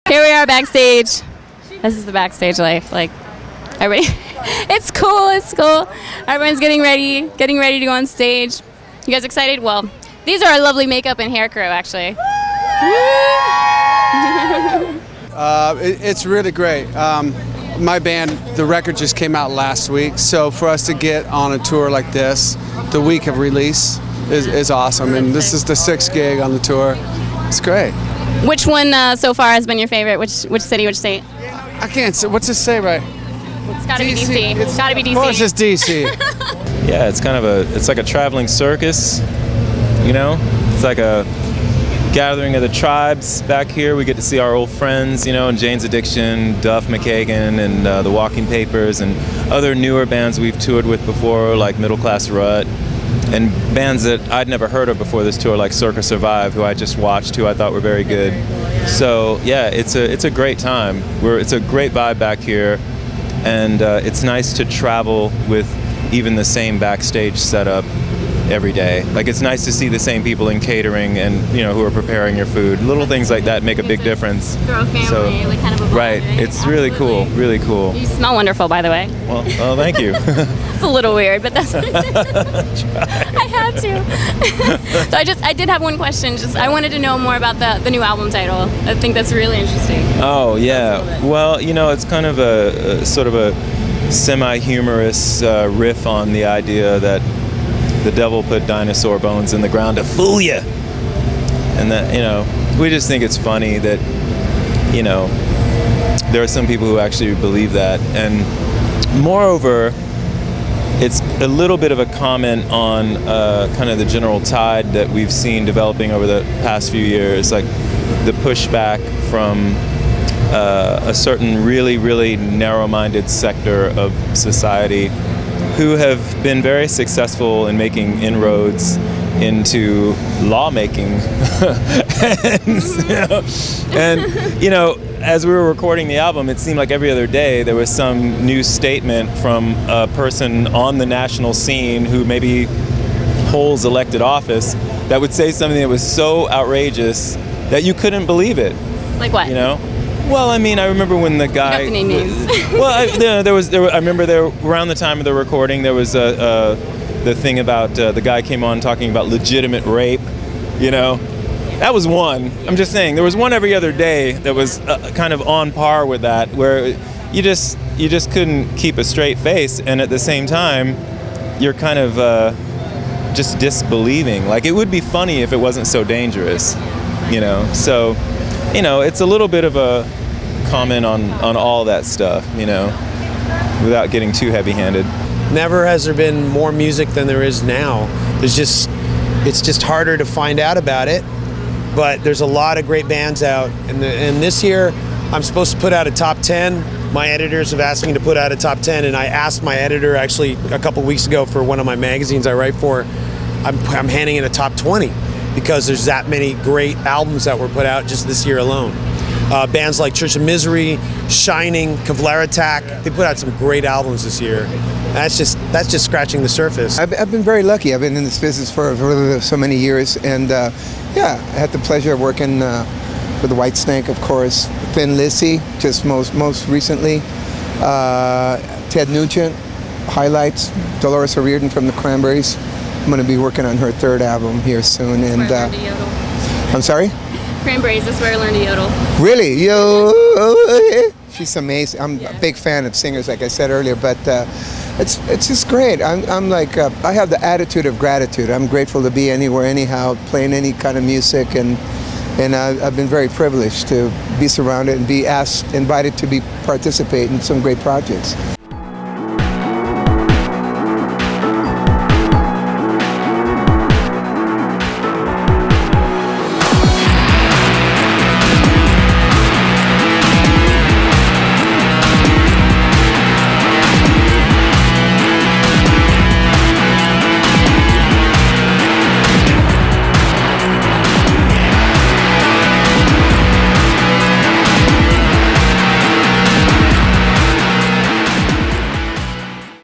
Here we are backstage. This is the backstage life. Like, everybody, it's cool. It's cool. Everyone's getting ready to go on stage. You guys excited? Well, these are our lovely makeup and hair crew, actually. It's really great. My band, the record just came out last week, so for us to get on a tour like this, the week of release, is awesome. And this is the 6th gig on the tour. It's great. Which one so far has been your favorite? Which city, which state? I can't say. What's it say, right? It's gotta be DC. It's gotta be DC. Well, it's just DC. Yeah, it's like a traveling circus, you know? It's like a gathering of the tribes back here. We get to see our old friends, you know, and Jane's Addiction, Duff McKagan, and the Walking Papers, and other newer bands we've toured with before, like Middle Class Rut, and bands that I'd never heard of before this tour, like Circa Survive, who I just watched, who I thought were very good. So yeah, it's a great time. It's a great vibe back here, and it's nice to travel with even the same backstage setup every day. Like, it's nice to see the same people in catering and, you know, who are preparing your food. Little things like that make a big difference. Throw a family, like kind of a bond, right. It's really cool. Really cool. You smell wonderful, by the way. Well, thank you. It's a little weird, but that's. I had to. So I did have one question. I wanted to know more about the new album title. I think that's really interesting. Oh yeah. Well, you know, it's kind of a sort of a semi-humorous riff on the idea that the devil put dinosaur bones in the ground to fool you, and that, you know, we just think it's funny that, you know, there are some people who actually believe that, and moreover, it's a little bit of a comment on kind of the general tide that we've seen developing over the past few years, like the pushback from a certain really narrow-minded sector of society who have been very successful in making inroads into lawmaking. and, you know, as we were recording the album, it seemed like every other day there was some new statement from a person on the national scene who maybe holds elected office that would say something that was so outrageous that you couldn't believe it. Like what? You know? Well, I mean, I remember when the guy. You don't have to name names. Well, I remember around the time of the recording, there was the thing about the guy came on talking about legitimate rape. You know, that was one. I'm just saying, there was one every other day that was kind of on par with that, where you just couldn't keep a straight face, and at the same time, you're kind of just disbelieving. Like, it would be funny if it wasn't so dangerous. You know, so. You know, it's a little bit of a comment on all that stuff, you know, without getting too heavy-handed. Never has there been more music than there is now. It's just harder to find out about it, but there's a lot of great bands out. And this year, I'm supposed to put out a top 10. My editors have asked me to put out a top 10, and I asked my editor actually a couple weeks ago for one of my magazines I write for. I'm handing in a top 20. Because there's that many great albums that were put out just this year alone. Bands like Church of Misery, Shining, Kevlar Attack, they put out some great albums this year. That's just scratching the surface. I've been very lucky. I've been in this business for so many years, and yeah, I had the pleasure of working with the Whitesnake, of course, Thin Lizzy, just most recently, Ted Nugent, Highlights, Dolores O'Riordan from the Cranberries. I'm going to be working on her 3rd album here soon, and I'm sorry? Cranberries, that's where I learned to yodel. Really? Yo, she's amazing. I'm a big fan of singers, like I said earlier, but it's just great. I'm like, I have the attitude of gratitude. I'm grateful to be anywhere, anyhow, playing any kind of music, and I've been very privileged to be surrounded and be invited to participate in some great projects.